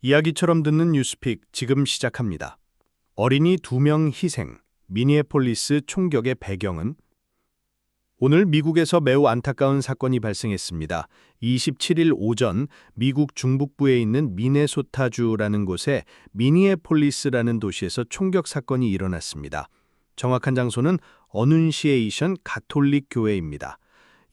이야기처럼 듣는 뉴스픽 지금 시작합니다. 어린이 2명 희생, 미니애폴리스 총격의 배경은? 오늘 미국에서 매우 안타까운 사건이 발생했습니다. 27일 오전 미국 중북부에 있는 미네소타주라는 곳에 미니애폴리스라는 도시에서 총격 사건이 일어났습니다. 정확한 장소는 어눈시에이션 가톨릭 교회입니다.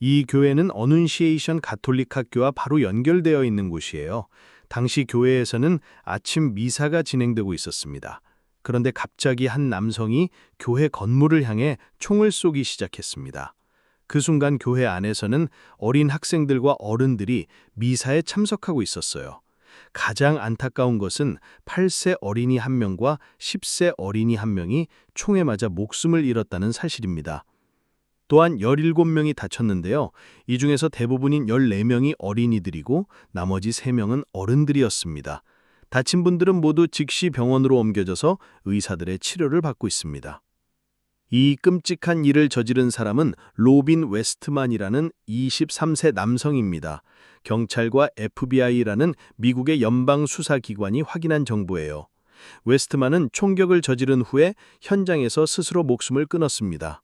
이 교회는 어눈시에이션 가톨릭 학교와 바로 연결되어 있는 곳이에요. 당시 교회에서는 아침 미사가 진행되고 있었습니다. 그런데 갑자기 한 남성이 교회 건물을 향해 총을 쏘기 시작했습니다. 그 순간 교회 안에서는 어린 학생들과 어른들이 미사에 참석하고 있었어요. 가장 안타까운 것은 8세 어린이 1명과 10세 어린이 1명이 총에 맞아 목숨을 잃었다는 사실입니다. 또한 17명이 다쳤는데요. 이 중에서 대부분인 14명이 어린이들이고 나머지 3명은 어른들이었습니다. 다친 분들은 모두 즉시 병원으로 옮겨져서 의사들의 치료를 받고 있습니다. 이 끔찍한 일을 저지른 사람은 로빈 웨스트만이라는 23세 남성입니다. 경찰과 FBI라는 미국의 연방 수사기관이 확인한 정보예요. 웨스트만은 총격을 저지른 후에 현장에서 스스로 목숨을 끊었습니다.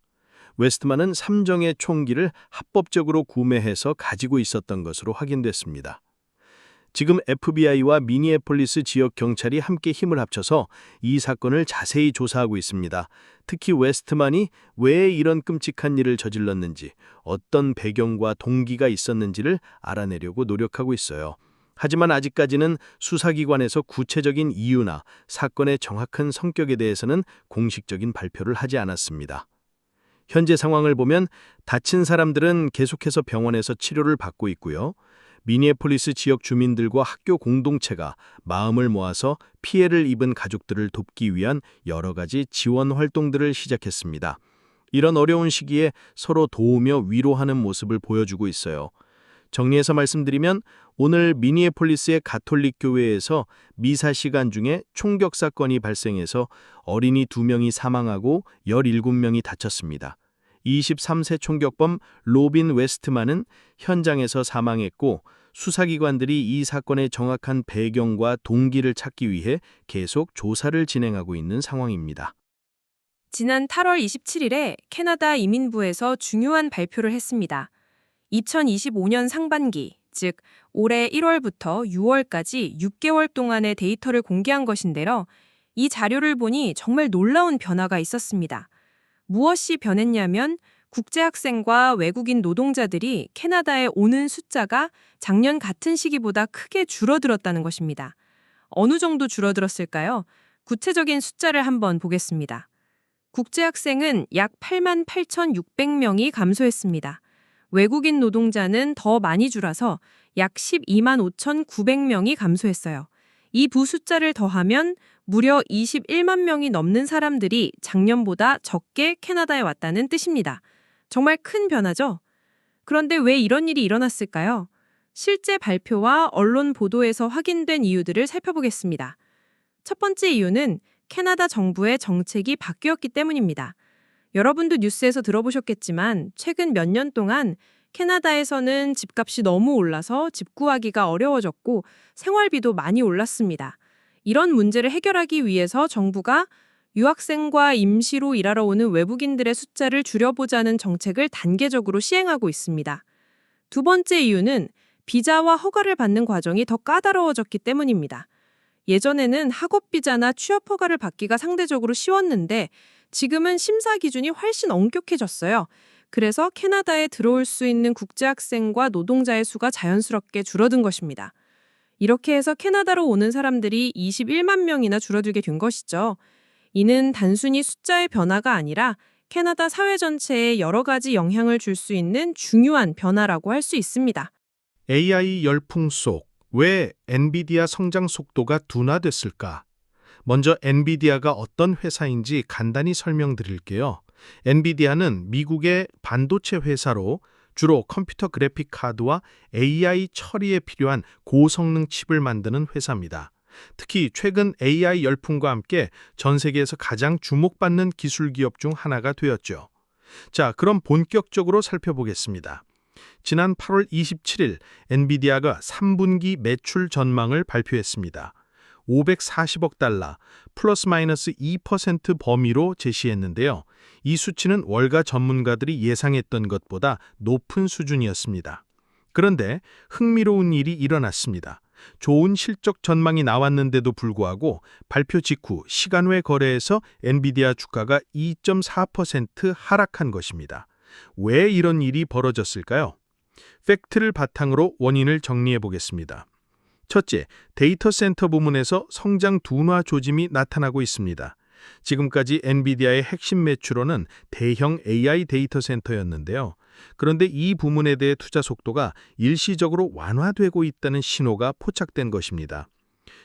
웨스트만은 3정의 총기를 합법적으로 구매해서 가지고 있었던 것으로 확인됐습니다. 지금 FBI와 미니애폴리스 지역 경찰이 함께 힘을 합쳐서 이 사건을 자세히 조사하고 있습니다. 특히 웨스트만이 왜 이런 끔찍한 일을 저질렀는지, 어떤 배경과 동기가 있었는지를 알아내려고 노력하고 있어요. 하지만 아직까지는 수사기관에서 구체적인 이유나 사건의 정확한 성격에 대해서는 공식적인 발표를 하지 않았습니다. 현재 상황을 보면 다친 사람들은 계속해서 병원에서 치료를 받고 있고요. 미니애폴리스 지역 주민들과 학교 공동체가 마음을 모아서 피해를 입은 가족들을 돕기 위한 여러 가지 지원 활동들을 시작했습니다. 이런 어려운 시기에 서로 도우며 위로하는 모습을 보여주고 있어요. 정리해서 말씀드리면 오늘 미니애폴리스의 가톨릭 교회에서 미사 시간 중에 총격 사건이 발생해서 어린이 2명이 사망하고 17명이 다쳤습니다. 23세 총격범 로빈 웨스트만은 현장에서 사망했고 수사기관들이 이 사건의 정확한 배경과 동기를 찾기 위해 계속 조사를 진행하고 있는 상황입니다. 지난 8월 27일에 캐나다 이민부에서 중요한 발표를 했습니다. 2025년 상반기, 즉 올해 1월부터 6월까지 6개월 동안의 데이터를 공개한 것인데요. 이 자료를 보니 정말 놀라운 변화가 있었습니다. 무엇이 변했냐면 국제학생과 외국인 노동자들이 캐나다에 오는 숫자가 작년 같은 시기보다 크게 줄어들었다는 것입니다. 어느 정도 줄어들었을까요? 구체적인 숫자를 한번 보겠습니다. 국제학생은 약 88,600명이 감소했습니다. 외국인 노동자는 더 많이 줄어서 약 12만 5,900명이 감소했어요. 이 두 숫자를 더하면 무려 21만 명이 넘는 사람들이 작년보다 적게 캐나다에 왔다는 뜻입니다. 정말 큰 변화죠? 그런데 왜 이런 일이 일어났을까요? 실제 발표와 언론 보도에서 확인된 이유들을 살펴보겠습니다. 첫 번째 이유는 캐나다 정부의 정책이 바뀌었기 때문입니다. 여러분도 뉴스에서 들어보셨겠지만 최근 몇 년 동안 캐나다에서는 집값이 너무 올라서 집 구하기가 어려워졌고 생활비도 많이 올랐습니다. 이런 문제를 해결하기 위해서 정부가 유학생과 임시로 일하러 오는 외국인들의 숫자를 줄여보자는 정책을 단계적으로 시행하고 있습니다. 두 번째 이유는 비자와 허가를 받는 과정이 더 까다로워졌기 때문입니다. 예전에는 학업비자나 취업허가를 받기가 상대적으로 쉬웠는데 지금은 심사 기준이 훨씬 엄격해졌어요. 그래서 캐나다에 들어올 수 있는 국제학생과 노동자의 수가 자연스럽게 줄어든 것입니다. 이렇게 해서 캐나다로 오는 사람들이 21만 명이나 줄어들게 된 것이죠. 이는 단순히 숫자의 변화가 아니라 캐나다 사회 전체에 여러 가지 영향을 줄 수 있는 중요한 변화라고 할 수 있습니다. AI 열풍 속 왜 엔비디아 성장 속도가 둔화됐을까? 먼저 엔비디아가 어떤 회사인지 간단히 설명드릴게요. 엔비디아는 미국의 반도체 회사로 주로 컴퓨터 그래픽 카드와 AI 처리에 필요한 고성능 칩을 만드는 회사입니다. 특히 최근 AI 열풍과 함께 전 세계에서 가장 주목받는 기술 기업 중 하나가 되었죠. 자, 그럼 본격적으로 살펴보겠습니다. 지난 8월 27일 엔비디아가 3분기 매출 전망을 발표했습니다. 540억 달러, 플러스 마이너스 2% 범위로 제시했는데요. 이 수치는 월가 전문가들이 예상했던 것보다 높은 수준이었습니다. 그런데 흥미로운 일이 일어났습니다. 좋은 실적 전망이 나왔는데도 불구하고 발표 직후 시간 외 거래에서 엔비디아 주가가 2.4% 하락한 것입니다. 왜 이런 일이 벌어졌을까요? 팩트를 바탕으로 원인을 정리해 보겠습니다. 첫째, 데이터 센터 부문에서 성장 둔화 조짐이 나타나고 있습니다. 지금까지 엔비디아의 핵심 매출원은 대형 AI 데이터 센터였는데요. 그런데 이 부문에 대해 투자 속도가 일시적으로 완화되고 있다는 신호가 포착된 것입니다.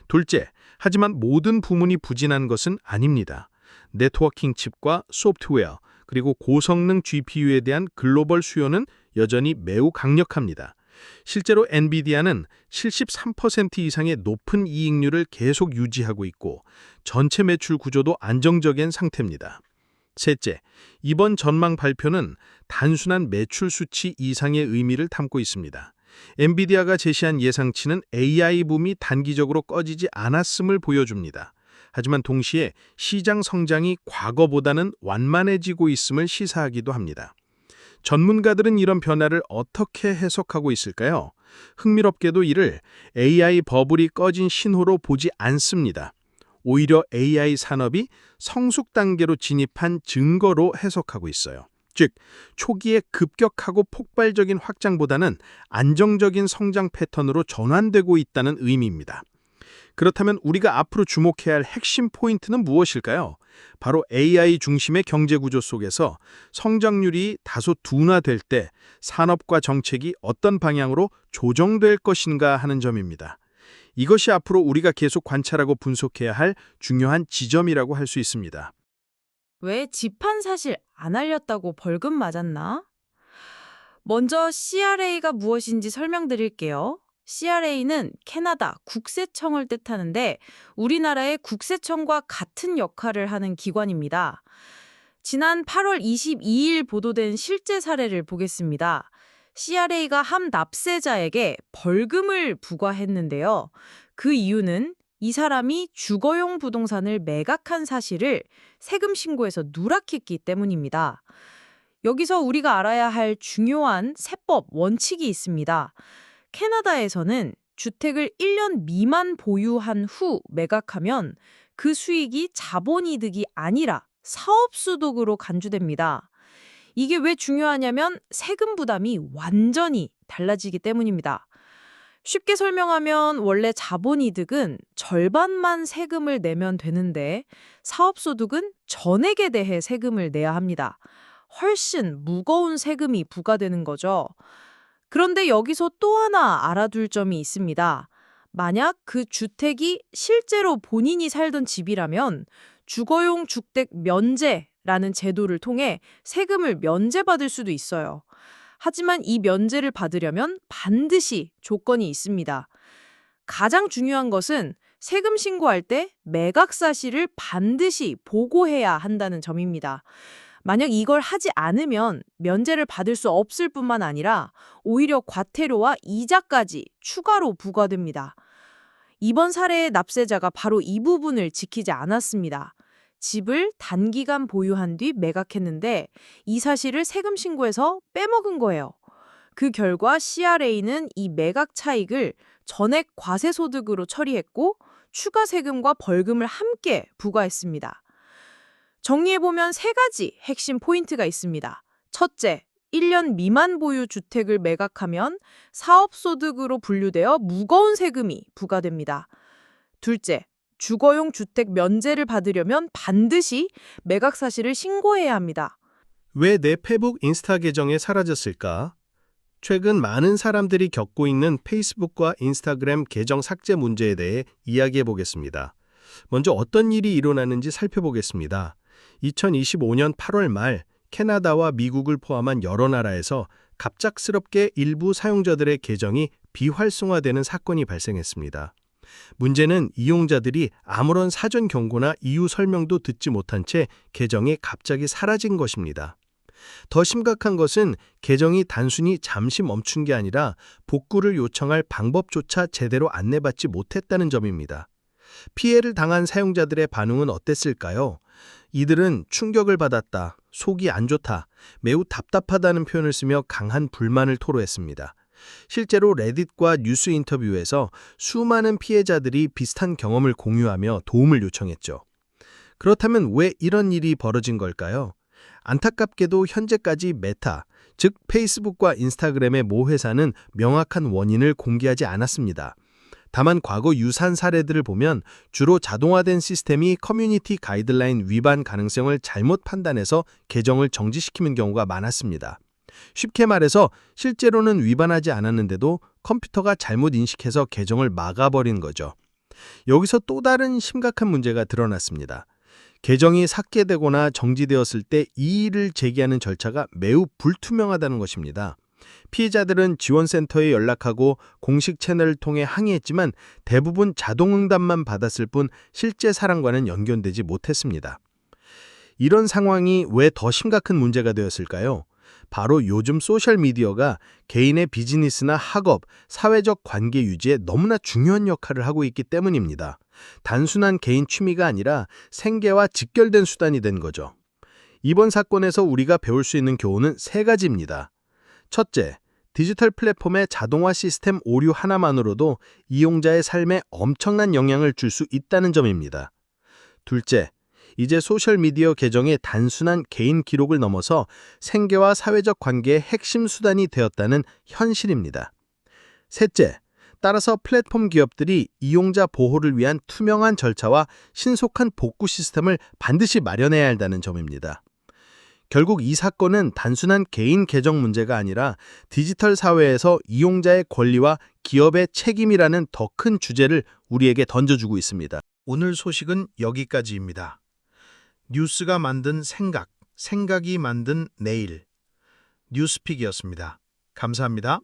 둘째, 하지만 모든 부문이 부진한 것은 아닙니다. 네트워킹 칩과 소프트웨어, 그리고 고성능 GPU에 대한 글로벌 수요는 여전히 매우 강력합니다. 실제로 엔비디아는 73% 이상의 높은 이익률을 계속 유지하고 있고 전체 매출 구조도 안정적인 상태입니다. 셋째, 이번 전망 발표는 단순한 매출 수치 이상의 의미를 담고 있습니다. 엔비디아가 제시한 예상치는 AI 붐이 단기적으로 꺼지지 않았음을 보여줍니다. 하지만 동시에 시장 성장이 과거보다는 완만해지고 있음을 시사하기도 합니다. 전문가들은 이런 변화를 어떻게 해석하고 있을까요? 흥미롭게도 이를 AI 버블이 꺼진 신호로 보지 않습니다. 오히려 AI 산업이 성숙 단계로 진입한 증거로 해석하고 있어요. 즉, 초기에 급격하고 폭발적인 확장보다는 안정적인 성장 패턴으로 전환되고 있다는 의미입니다. 그렇다면 우리가 앞으로 주목해야 할 핵심 포인트는 무엇일까요? 바로 AI 중심의 경제 구조 속에서 성장률이 다소 둔화될 때 산업과 정책이 어떤 방향으로 조정될 것인가 하는 점입니다. 이것이 앞으로 우리가 계속 관찰하고 분석해야 할 중요한 지점이라고 할 수 있습니다. 왜 지판 사실 안 알렸다고 벌금 맞았나? 먼저 CRA가 무엇인지 설명드릴게요. CRA는 캐나다 국세청을 뜻하는데 우리나라의 국세청과 같은 역할을 하는 기관입니다. 지난 8월 22일 보도된 실제 사례를 보겠습니다. CRA가 한 납세자에게 벌금을 부과했는데요. 그 이유는 이 사람이 주거용 부동산을 매각한 사실을 세금 신고에서 누락했기 때문입니다. 여기서 우리가 알아야 할 중요한 세법 원칙이 있습니다. 캐나다에서는 주택을 1년 미만 보유한 후 매각하면 그 수익이 자본이득이 아니라 사업소득으로 간주됩니다. 이게 왜 중요하냐면 세금 부담이 완전히 달라지기 때문입니다. 쉽게 설명하면 원래 자본이득은 절반만 세금을 내면 되는데 사업소득은 전액에 대해 세금을 내야 합니다. 훨씬 무거운 세금이 부과되는 거죠. 그런데 여기서 또 하나 알아둘 점이 있습니다. 만약 그 주택이 실제로 본인이 살던 집이라면 주거용 주택 면제라는 제도를 통해 세금을 면제받을 수도 있어요. 하지만 이 면제를 받으려면 반드시 조건이 있습니다. 가장 중요한 것은 세금 신고할 때 매각 사실을 반드시 보고해야 한다는 점입니다. 만약 이걸 하지 않으면 면제를 받을 수 없을 뿐만 아니라 오히려 과태료와 이자까지 추가로 부과됩니다. 이번 사례의 납세자가 바로 이 부분을 지키지 않았습니다. 집을 단기간 보유한 뒤 매각했는데 이 사실을 세금 신고에서 빼먹은 거예요. 그 결과 CRA는 이 매각 차익을 전액 과세소득으로 처리했고 추가 세금과 벌금을 함께 부과했습니다. 정리해보면 세 가지 핵심 포인트가 있습니다. 첫째, 1년 미만 보유 주택을 매각하면 사업소득으로 분류되어 무거운 세금이 부과됩니다. 둘째, 주거용 주택 면제를 받으려면 반드시 매각 사실을 신고해야 합니다. 왜 내 페북 인스타 계정에 사라졌을까? 최근 많은 사람들이 겪고 있는 페이스북과 인스타그램 계정 삭제 문제에 대해 이야기해 보겠습니다. 먼저 어떤 일이 일어나는지 살펴보겠습니다. 2025년 8월 말 캐나다와 미국을 포함한 여러 나라에서 갑작스럽게 일부 사용자들의 계정이 비활성화되는 사건이 발생했습니다. 문제는 이용자들이 아무런 사전 경고나 이유 설명도 듣지 못한 채 계정이 갑자기 사라진 것입니다. 더 심각한 것은 계정이 단순히 잠시 멈춘 게 아니라 복구를 요청할 방법조차 제대로 안내받지 못했다는 점입니다. 피해를 당한 사용자들의 반응은 어땠을까요? 이들은 충격을 받았다, 속이 안 좋다, 매우 답답하다는 표현을 쓰며 강한 불만을 토로했습니다. 실제로 레딧과 뉴스 인터뷰에서 수많은 피해자들이 비슷한 경험을 공유하며 도움을 요청했죠. 그렇다면 왜 이런 일이 벌어진 걸까요? 안타깝게도 현재까지 메타, 즉 페이스북과 인스타그램의 모 회사는 명확한 원인을 공개하지 않았습니다. 다만 과거 유사한 사례들을 보면 주로 자동화된 시스템이 커뮤니티 가이드라인 위반 가능성을 잘못 판단해서 계정을 정지시키는 경우가 많았습니다. 쉽게 말해서 실제로는 위반하지 않았는데도 컴퓨터가 잘못 인식해서 계정을 막아버린 거죠. 여기서 또 다른 심각한 문제가 드러났습니다. 계정이 삭제되거나 정지되었을 때 이의를 제기하는 절차가 매우 불투명하다는 것입니다. 피해자들은 지원센터에 연락하고 공식 채널을 통해 항의했지만 대부분 자동응답만 받았을 뿐 실제 사람과는 연결되지 못했습니다. 이런 상황이 왜 더 심각한 문제가 되었을까요? 바로 요즘 소셜미디어가 개인의 비즈니스나 학업, 사회적 관계 유지에 너무나 중요한 역할을 하고 있기 때문입니다. 단순한 개인 취미가 아니라 생계와 직결된 수단이 된 거죠. 이번 사건에서 우리가 배울 수 있는 교훈은 세 가지입니다. 첫째, 디지털 플랫폼의 자동화 시스템 오류 하나만으로도 이용자의 삶에 엄청난 영향을 줄 수 있다는 점입니다. 둘째, 이제 소셜미디어 계정이 단순한 개인 기록을 넘어서 생계와 사회적 관계의 핵심 수단이 되었다는 현실입니다. 셋째, 따라서 플랫폼 기업들이 이용자 보호를 위한 투명한 절차와 신속한 복구 시스템을 반드시 마련해야 한다는 점입니다. 결국 이 사건은 단순한 개인 계정 문제가 아니라 디지털 사회에서 이용자의 권리와 기업의 책임이라는 더 큰 주제를 우리에게 던져주고 있습니다. 오늘 소식은 여기까지입니다. 뉴스가 만든 생각, 생각이 만든 내일. 뉴스픽이었습니다. 감사합니다.